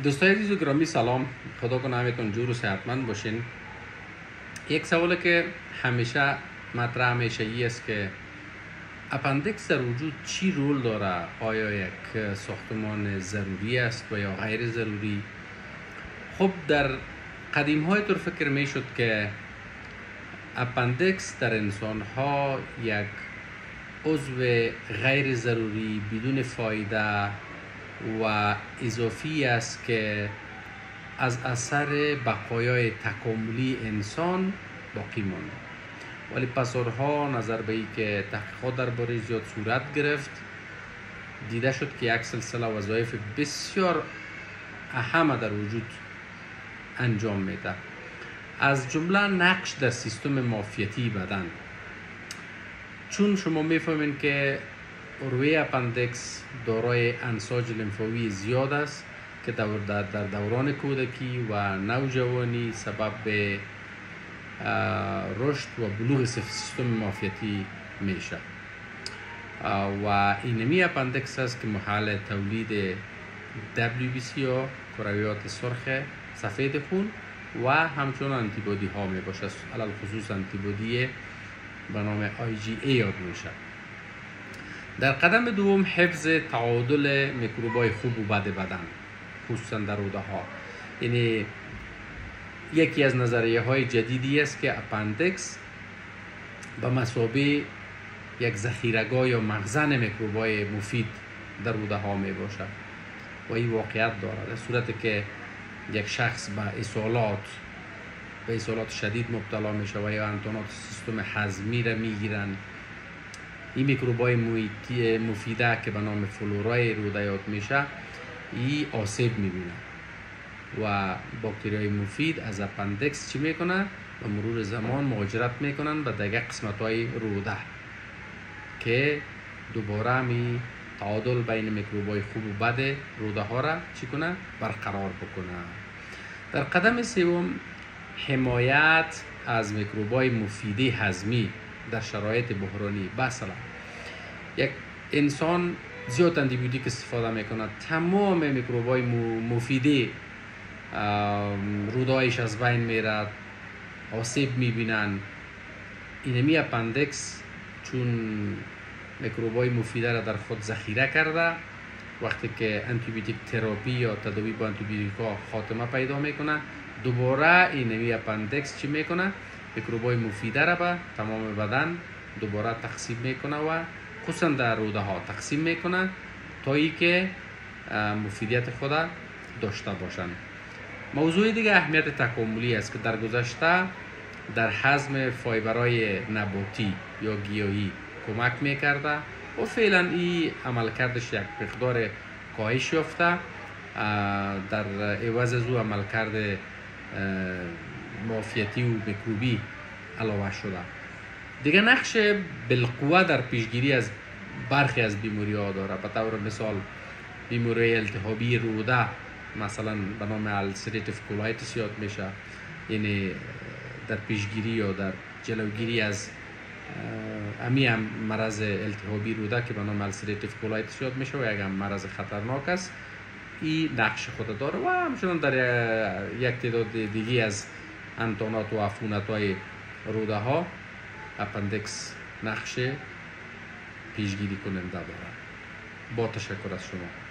دوستای عزیز و گرامی سلام. خدا کنه همتون جور و صحتمند باشین. یک سوالی که همیشه مطرح میشه است که اپندیکس در وجود چی رول داره؟ آیا یک ساختمان ضروری است و یا غیر ضروری؟ خب در قدیم های طور فکر می شد که اپندیکس در انسان ها یک عضو غیر ضروری بدون فایده و اضافی است که از اثر بقایای تکاملی انسان باقی مانده، ولی پسورها نظر به ای که تحقیقات درباره زیاد صورت گرفت دیده شد که یک سلسله وظایف بسیار اهم در وجود انجام میده، از جمله نقش در سیستم معافیتی بدن. چون شما میفهمین که روی اپندیکس دارای انساج لیمفاوی زیاد است که در دوران کودکی و نوجوانی سبب به رشد و بلوغ سیستم معافیتی میشه و اینمی اپندیکس است که محل تولید WBC یا کرویات سرخ سفید خون و همچنان انتیبادی ها می باشه، علل خصوص انتیبادی به نام IgA یاد میشه. در قدم دوم حفظ تعادل میکروبای خوب و بد بدن، خصوصا در روده ها. یعنی یکی از نظریه های جدیدی است که اپندیکس به مثابه یک ذخیره‌گاه یا مخزن میکروبای مفید در روده ها می باشد و این واقعیت دارد، در صورتی که یک شخص به اسهالات شدید مبتلا میشه و یا انتانات سیستم هضمی را میگیرن، این میکروبای مفیده که به نام فلورای روده یاد میشه این آسیب میبینه و باکتریای مفید از اپندیکس چی میکنه؟ به مرور زمان مهاجرت میکنن به دیگه قسمت های روده که دوباره می تعادل بین میکروبای خوب و بد روده ها را چی کنه؟ برقرار بکنه. در قدم سوم حمایت از میکروبای مفید هضمی در شرایط بحرانی. مثلا یک انسان زیاد آنتیبیوتیک استفاده میکنه، تمام میکروبای مفید رودهایش از بین میرد، آسیب میبینن. اینمی اپندیکس چون میکروبای مفیده را در خود ذخیره کرده، وقتی که آنتیبیوتیک تراپی یا تداوی با آنتیبیوتیک ها خاتمه پیدا میکنه، دوباره اینمی اپندیکس چی میکنه؟ میکروبای مفیده را به تمام بدن دوباره تقسیم میکنه و خصوصا در روده ها تقسیم میکنه تا ای که مفیدیت خود داشته باشن. موضوع دیگه اهمیت تکاملی است که در گذشته در هضم فایبرهای نباتی یا گیاهی کمک میکرده و فعلا این عملکردش یک مقدار کاهش یافته، در عوض از او عملکرد معافیتی و میکروبی علاوه شده. دیگه نقش بالقوه در پیشگیری از برخی از بیماری ها داره. به طور مثال بیماری التهابی روده مثلا به نام السریتیو کولایتس یاد میشه، یعنی در پیشگیری یا در جلوگیری از هم مرض التهابی روده که به نام السریتیو کولایتس یاد میشه و یک مرض خطرناک است، این نقش خود داره و همچنان در یک تعداد دیگه از انتانات و عفونت های روده ها اپندیکس نقش پیشگیری کننده داره. با تشکر از شما.